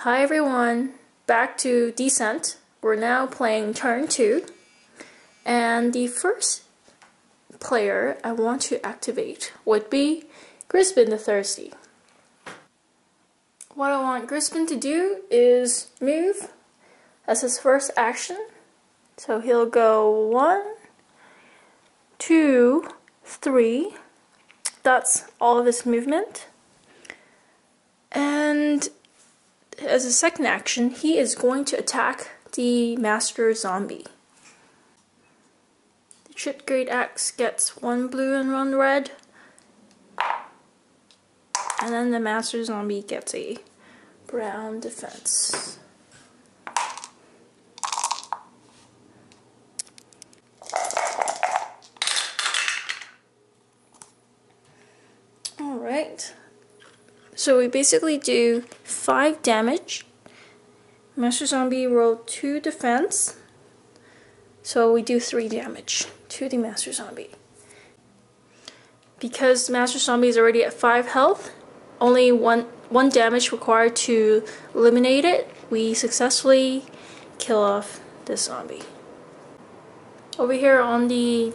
Hi everyone, back to Descent. We're now playing turn 2, and the first player I want to activate would be Grisbin the Thirsty. What I want Grisbin to do is move as his first action. So he'll go 1, 2, 3. That's all of his movement. And as a second action, he is going to attack the Master Zombie. The Chip Great Axe gets 1 blue and 1 red. And then the Master Zombie gets a brown defense. Alright. So we basically do 5 damage. Master Zombie rolled 2 defense. So we do 3 damage to the Master Zombie. Because Master Zombie is already at 5 health, only one damage required to eliminate it, we successfully kill off this zombie. Over here on the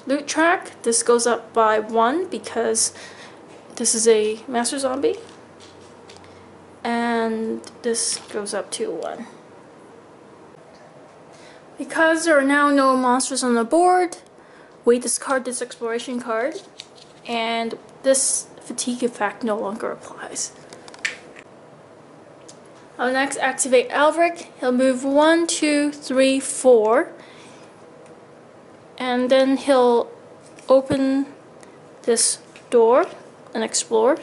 loot track, this goes up by 1 because this is a Master Zombie, and this goes up to 1. Because there are now no monsters on the board, we discard this exploration card, and this fatigue effect no longer applies. I'll next activate Alveric. He'll move 1, 2, 3, 4, and then he'll open this door and explore.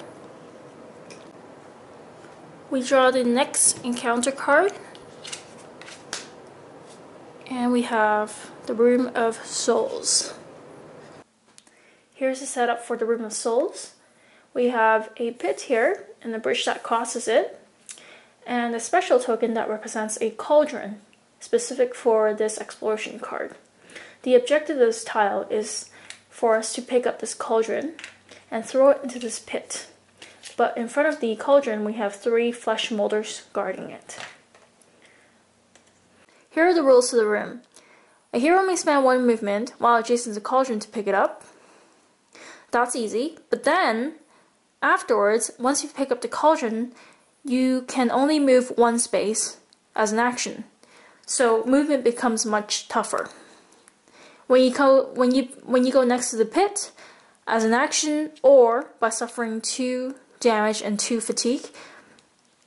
We draw the next encounter card, and we have the Room of Souls. Here's the setup for the Room of Souls. We have a pit here and the bridge that crosses it, and a special token that represents a cauldron specific for this exploration card. The objective of this tile is for us to pick up this cauldron and throw it into this pit. But in front of the cauldron we have 3 flesh molders guarding it. Here are the rules to the room. A hero may spend 1 movement while adjacent to the cauldron to pick it up. That's easy, but then afterwards, once you pick up the cauldron, you can only move 1 space as an action. So movement becomes much tougher. When you go next to the pit, as an action or by suffering 2 damage and 2 fatigue,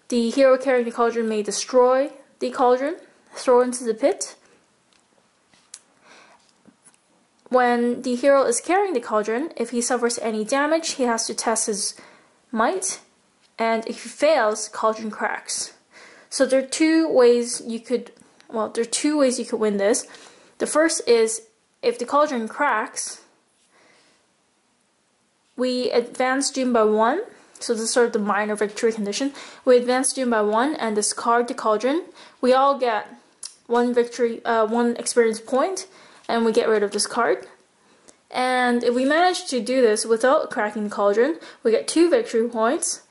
the hero carrying the cauldron may destroy the cauldron, throw it into the pit. When the hero is carrying the cauldron, if he suffers any damage, he has to test his might, and if he fails, cauldron cracks. So there are 2 ways you could win this. The first is if the cauldron cracks, we advance Doom by 1. So this is sort of the minor victory condition. We advance Doom by 1 and discard the cauldron. We all get 1 experience point, and we get rid of this card. And if we manage to do this without cracking the cauldron, we get 2 victory points,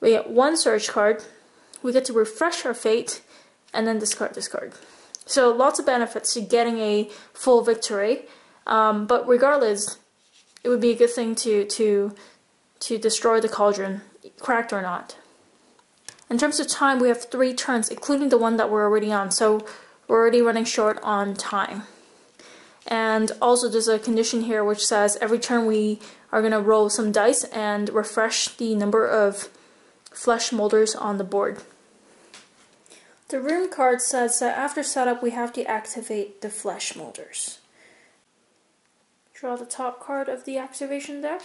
we get 1 search card, we get to refresh our fate, and then discard this card. So lots of benefits to getting a full victory, but regardless, it would be a good thing to destroy the cauldron, cracked or not. In terms of time, we have 3 turns, including the one that we're already on, so we're already running short on time. And also there's a condition here which says every turn we are going to roll some dice and refresh the number of flesh molders on the board. The room card says that after setup we have to activate the flesh molders. Draw the top card of the activation deck.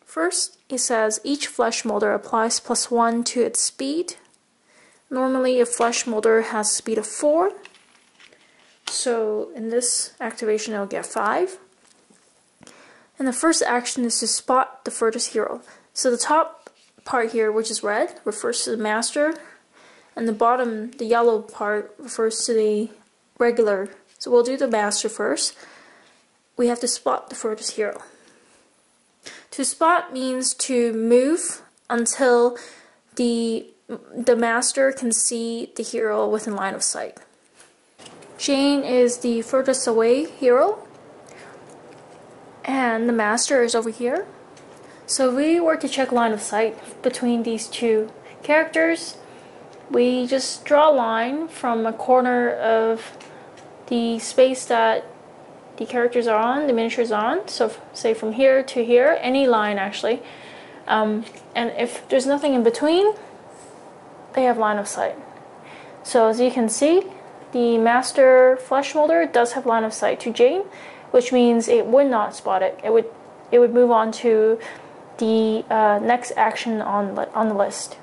First, it says each flesh molder applies +1 to its speed. Normally a flesh molder has a speed of 4, so in this activation it'll get 5. And the first action is to spot the furthest hero. So the top part here, which is red, refers to the master, and the bottom, the yellow part, refers to the regular. So we'll do the master first. We have to spot the furthest hero. To spot means to move until the master can see the hero within line of sight. Jane is the furthest away hero, and the master is over here. So if we were to check line of sight between these two characters, we just draw a line from a corner of the space that the characters are on, the miniatures on, so say from here to here, any line actually, and if there's nothing in between, they have line of sight. So as you can see, the master flesh molder does have line of sight to Jane, which means it would not spot it. It would move on to the next action on the list.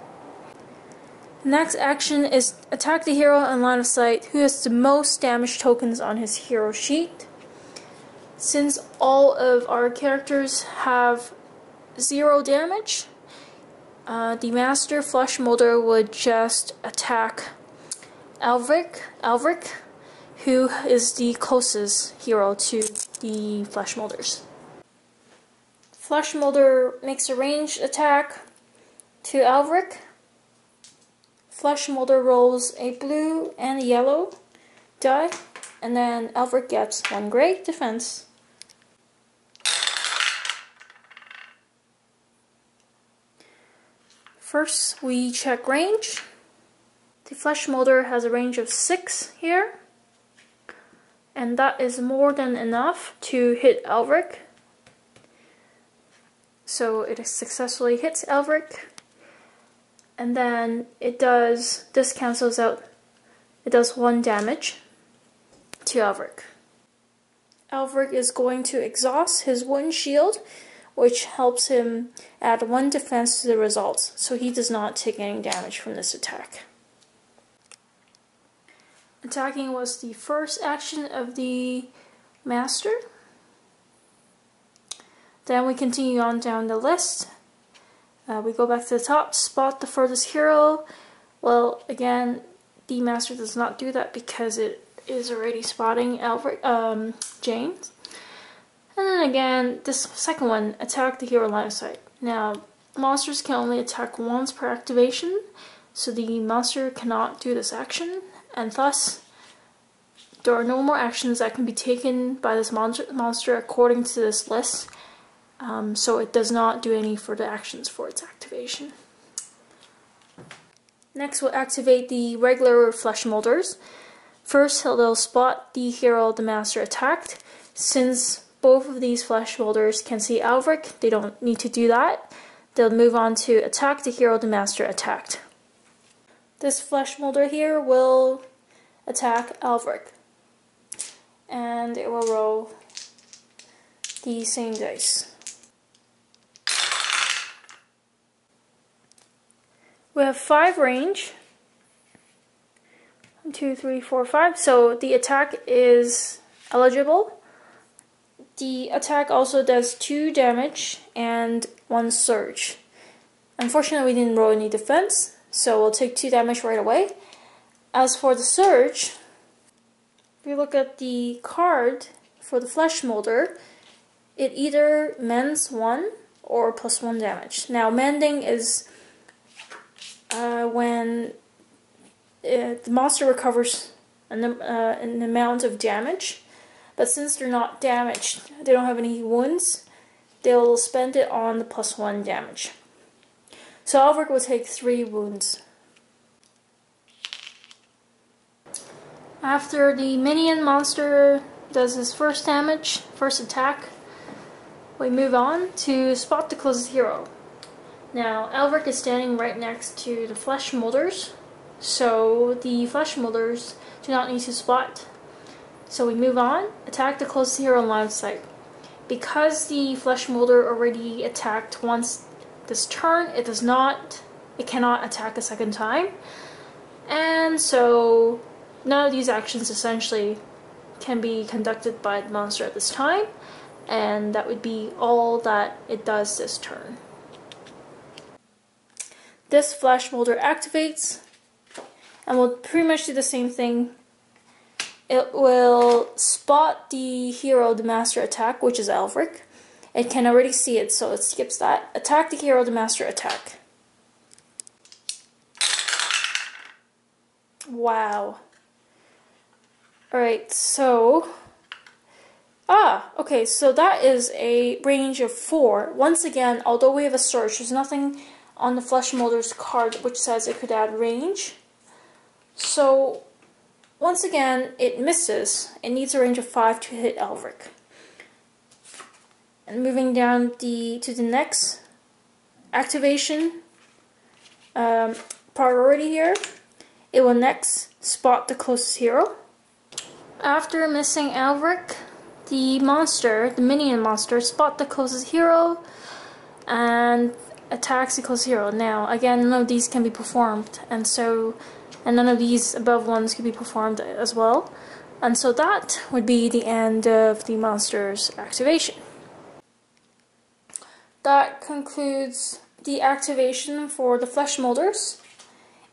Next action is attack the hero in line of sight who has the most damage tokens on his hero sheet. Since all of our characters have 0 damage, the master flesh molder would just attack Alvrik, who is the closest hero to the flesh molders. Flesh molder makes a ranged attack to Alvrik. Flesh molder rolls a blue and a yellow die, and then Alvrik gets 1 gray defense. First, we check range. The flesh molder has a range of 6 here, and that is more than enough to hit Alvrik. So it successfully hits Alvrik, and then this cancels out, it does 1 damage to Alvrik. Alvrik is going to exhaust his wooden shield, which helps him add 1 defense to the results, so he does not take any damage from this attack. Attacking was the first action of the master. Then we continue on down the list. We go back to the top, spot the furthest hero. Well, again, the master does not do that because it is already spotting Jane. And then again, this second one, attack the hero line of sight. Now, monsters can only attack once per activation, so the monster cannot do this action, and thus there are no more actions that can be taken by this monster according to this list, so it does not do any further actions for its activation. Next, we'll activate the regular flesh molders. First, they'll spot the hero the master attacked. Since both of these flesh molders can see Alvrik, they don't need to do that. They'll move on to attack the hero the master attacked. This flesh molder here will attack Alvrik, and it will roll the same dice. We have 5 range. 1, 2, 3, 4, 5. So the attack is eligible. The attack also does 2 damage and 1 surge. Unfortunately, we didn't roll any defense, so we'll take 2 damage right away. As for the surge, if we look at the card for the flesh molder, it either mends 1 or plus 1 damage. Now, mending is when the monster recovers an amount of damage, but since they're not damaged, they don't have any wounds, they'll spend it on the plus 1 damage. So Alvrik will take 3 wounds. After the minion monster does his first attack, we move on to spot the closest hero. Now, Alvrik is standing right next to the flesh molders, so the flesh molders do not need to spot. So we move on, attack the closest hero in line of sight. Because the flesh molder already attacked once this turn, it cannot attack a second time. And so none of these actions essentially can be conducted by the monster at this time, and that would be all that it does this turn. This flesh molder activates and will pretty much do the same thing. It will spot the hero the master attack, which is Alvrik, It can already see it, so it skips that. Attack the hero, the master attack. Wow. Alright, so... okay, so that is a range of 4. Once again, although we have a search, there's nothing on the Flesh Molder's card which says it could add range. So, once again, it misses. It needs a range of 5 to hit Elric. And moving down to the next activation priority here, it will next spot the closest hero. After missing Elric, the minion monster, spot the closest hero and attacks the closest hero. Now, again, none of these can be performed, and none of these above ones can be performed as well. And so that would be the end of the monster's activation. That concludes the activation for the Flesh Molders.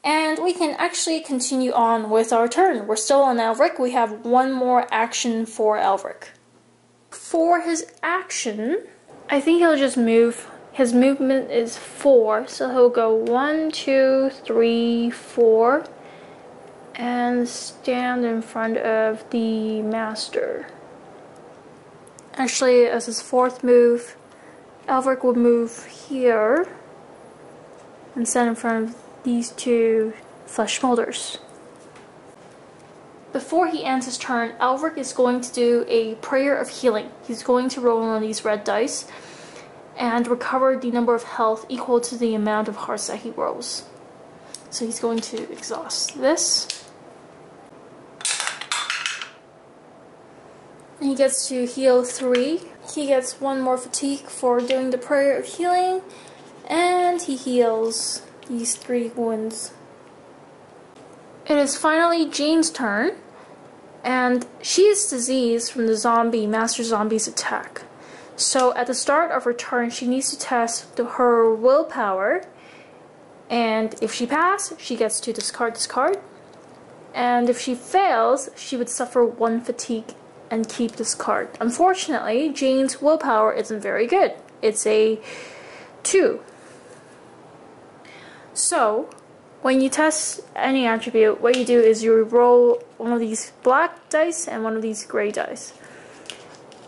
And we can actually continue on with our turn. We're still on Elric. We have one more action for Elric. For his action, I think he'll just move. His movement is 4, so he'll go 1, 2, 3, 4, and stand in front of the master. Actually, as his 4th move, Elric will move here and stand in front of these 2 Flesh Molders. Before he ends his turn, Elric is going to do a prayer of healing. He's going to roll one of these red dice and recover the number of health equal to the amount of hearts that he rolls. So he's going to exhaust this. And he gets to heal 3. He gets 1 more fatigue for doing the prayer of healing, and he heals these 3 wounds. It is finally Jane's turn, and she is diseased from the Master Zombie's attack. So at the start of her turn, she needs to test her willpower, and if she passes, she gets to discard this card. And if she fails, she would suffer 1 fatigue and keep this card. Unfortunately, Jane's willpower isn't very good. It's a 2. So, when you test any attribute, what you do is you roll one of these black dice and one of these gray dice.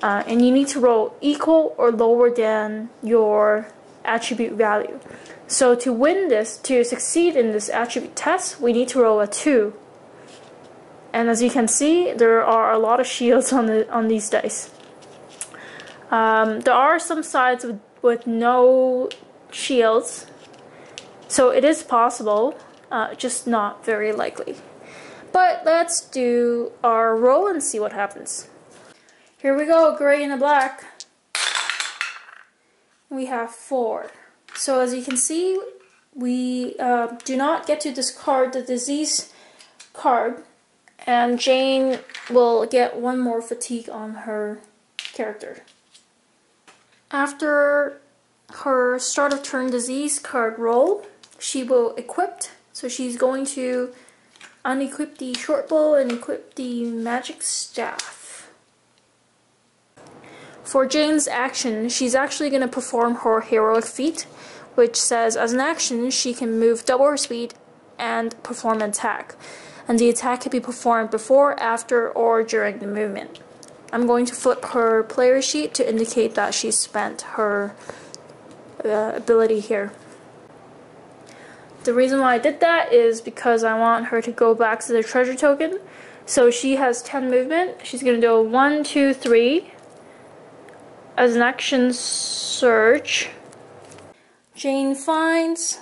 And you need to roll equal or lower than your attribute value. So to win this, to succeed in this attribute test, we need to roll a 2. And as you can see, there are a lot of shields on these dice. There are some sides with no shields, so it is possible, just not very likely. But let's do our roll and see what happens. Here we go, gray and a black. We have 4. So as you can see, we do not get to discard the disease card, and Jane will get 1 more fatigue on her character. After her start of turn disease card roll, she will equip. So she's going to unequip the short bow and equip the magic staff. For Jane's action, she's actually going to perform her heroic feat, which says as an action she can move double her speed and perform an attack. And the attack can be performed before, after, or during the movement. I'm going to flip her player sheet to indicate that she spent her ability here. The reason why I did that is because I want her to go back to the treasure token. So she has 10 movement. She's going to do a 1, 2, 3. As an action search, Jane finds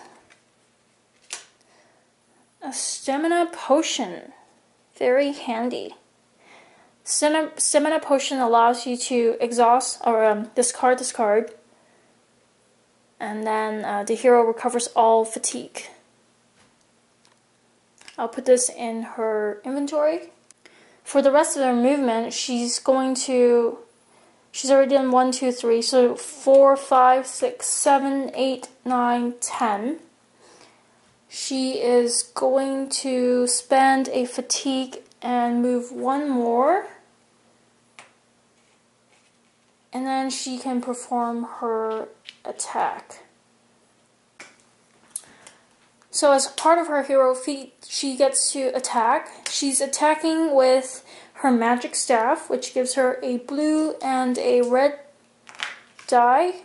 a stamina potion. Very handy. Stamina potion allows you to exhaust or discard this card, and then the hero recovers all fatigue. I'll put this in her inventory. For the rest of her movement, she's already done 1, 2, 3, so 4, 5, 6, 7, 8, 9, 10. She is going to spend a fatigue and move 1 more. and then she can perform her attack. So as part of her hero feat, she gets to attack. She's attacking with her magic staff, which gives her a blue and a red die.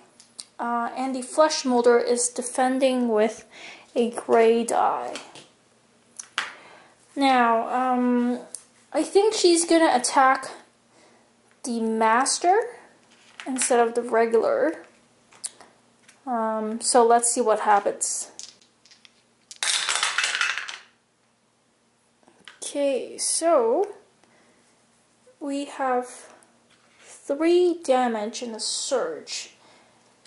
And the flesh molder is defending with a gray die. Now, I think she's gonna attack the master instead of the regular. So let's see what happens. Okay, so we have 3 damage in the surge.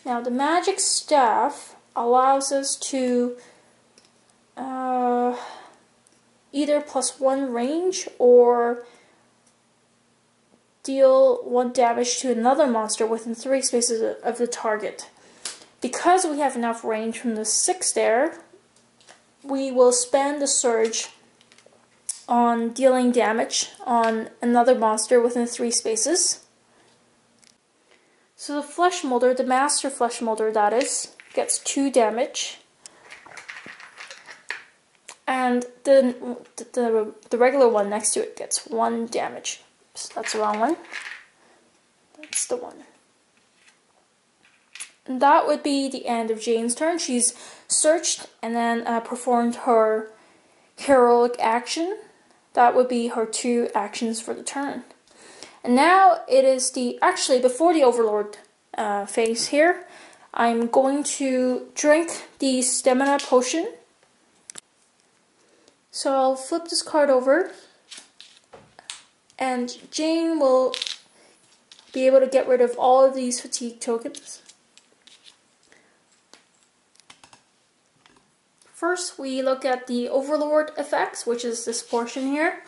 Now the magic staff allows us to either +1 range or deal 1 damage to another monster within 3 spaces of the target. Because we have enough range from the 6 there, we will spend the surge on dealing damage on another monster within 3 spaces. So the flesh molder, the master flesh molder that is, gets 2 damage. And the regular one next to it gets 1 damage. So that's the wrong one. That's the one. And that would be the end of Jane's turn. She's searched and then performed her heroic action. That would be her 2 actions for the turn. And now it is actually before the Overlord phase here, I'm going to drink the stamina potion. So I'll flip this card over, and Jane will be able to get rid of all of these fatigue tokens. First, we look at the Overlord effects, which is this portion here.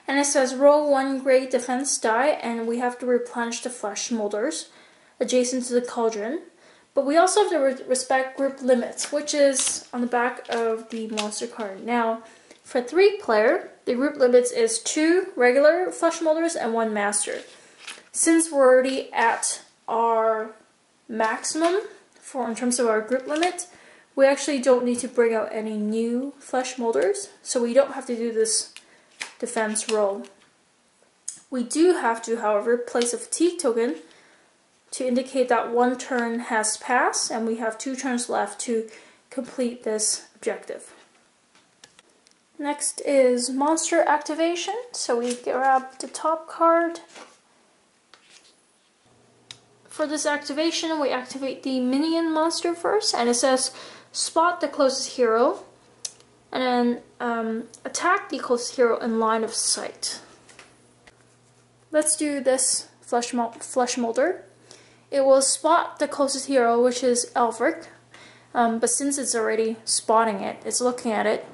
And it says roll 1 gray defense die, and we have to replenish the flesh molders adjacent to the cauldron. But we also have to respect group limits, which is on the back of the monster card. Now, for 3-player, the group limits is 2 regular flesh molders and 1 master. Since we're already at our maximum in terms of our group limit, we actually don't need to bring out any new flesh molders, so we don't have to do this defense roll. We do have to, however, place a fatigue token to indicate that 1 turn has passed and we have 2 turns left to complete this objective. Next is monster activation. So we grab the top card. For this activation, we activate the minion monster first, and it says spot the closest hero and then attack the closest hero in line of sight. Let's do this flesh molder. It will spot the closest hero, which is Elfric, but since it's already spotting it, it's looking at it,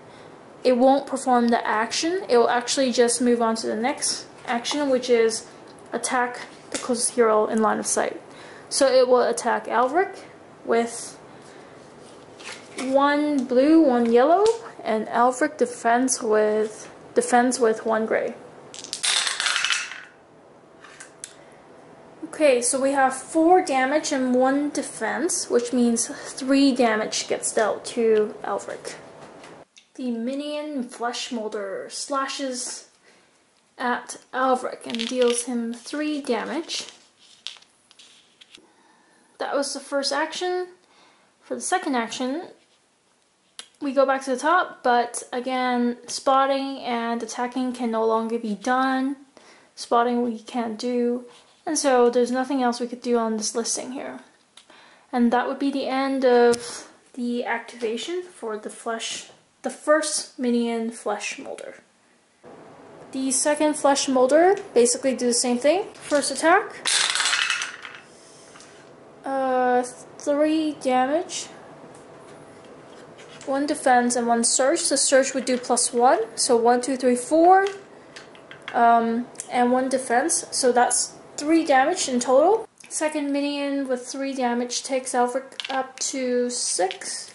it won't perform the action. It will actually just move on to the next action, which is attack the closest hero in line of sight. So it will attack Elfric with 1 blue, 1 yellow, and Elfric defends with 1 gray. Okay, so we have 4 damage and 1 defense, which means 3 damage gets dealt to Elfric. The minion flesh molder slashes at Elfric and deals him 3 damage. That was the first action. For the second action, we go back to the top, but again, spotting and attacking can no longer be done. Spotting we can't do, and so there's nothing else we could do on this listing here. And that would be the end of the activation for the first minion flesh molder. The second flesh molder basically do the same thing. First attack, 3 damage, 1 defense and 1 search. The search would do +1, so 1, 2, 3, 4, and 1 defense, so that's 3 damage in total. Second minion with 3 damage takes Elfric up to 6.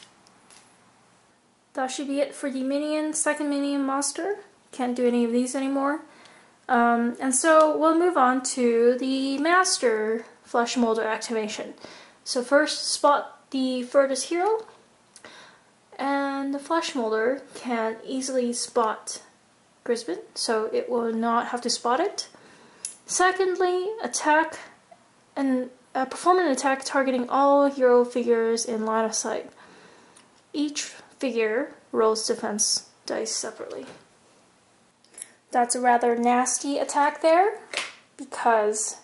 That should be it for the second minion monster. Can't do any of these anymore. And so we'll move on to the master Flesh Molder activation. So first, spot the furthest hero, and the Flesh Molder can easily spot Grisbin, so it will not have to spot it. Secondly, attack and perform an attack targeting all hero figures in line of sight. Each figure rolls defense dice separately. That's a rather nasty attack there, because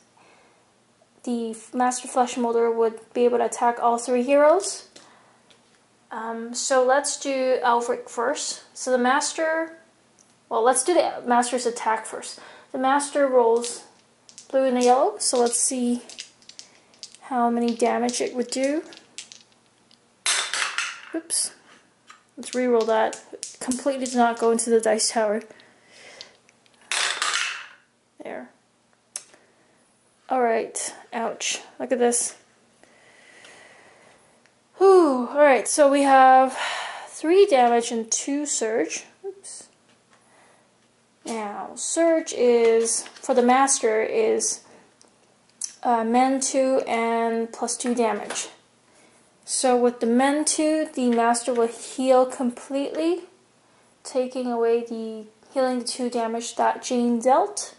the Master Flesh Molder would be able to attack all 3 heroes. So let's do Alvrik first. So the Master, well, let's do the Master's attack first. The Master rolls blue and yellow, so let's see how many damage it would do. Oops. Let's re-roll that. It completely did not go into the dice tower. There. Alright. Ouch. Look at this. Whew. Alright, so we have 3 damage and 2 surge. Oops. Now, surge is, for the Master, is men 2 and plus 2 damage. So with the men 2, the Master will heal completely, taking away healing the 2 damage that Jane dealt.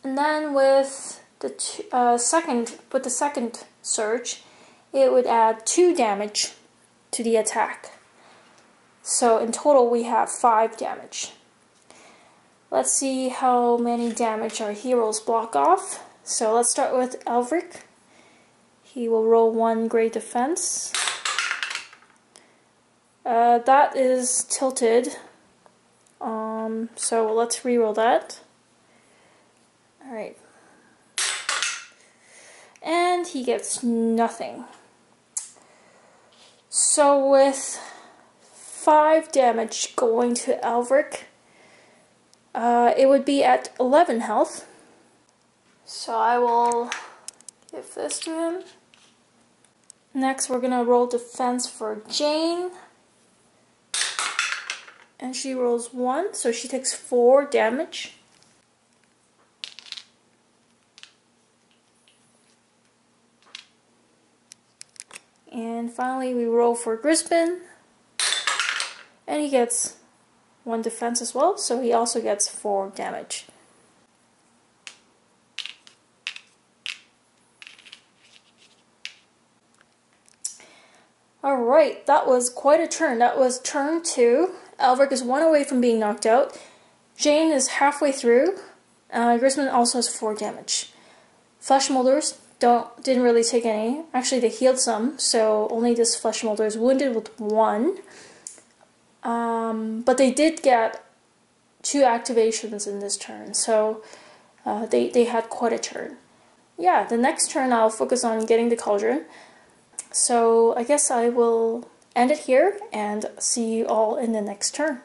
And then with the second surge, it would add 2 damage to the attack. So in total we have 5 damage. Let's see how many damage our heroes block off. So let's start with Alvrik. He will roll 1 great defense. That is tilted. So let's reroll that. Alright. And he gets nothing. So with 5 damage going to Alvrik, it would be at 11 health. So I will give this to him. Next we're gonna roll defense for Jane. And she rolls 1, so she takes 4 damage. And finally we roll for Grisbin. And he gets 1 defense as well, so he also gets 4 damage. Alright, that was quite a turn. That was turn 2. Alvrik is 1 away from being knocked out. Jane is halfway through. Grisbin also has 4 damage. Flesh Molders didn't really take any. Actually, they healed some, so only this Flesh Molder is wounded with 1. But they did get 2 activations in this turn, so they had quite a turn. Yeah, the next turn I'll focus on getting the cauldron. So I guess I will end it here and see you all in the next turn.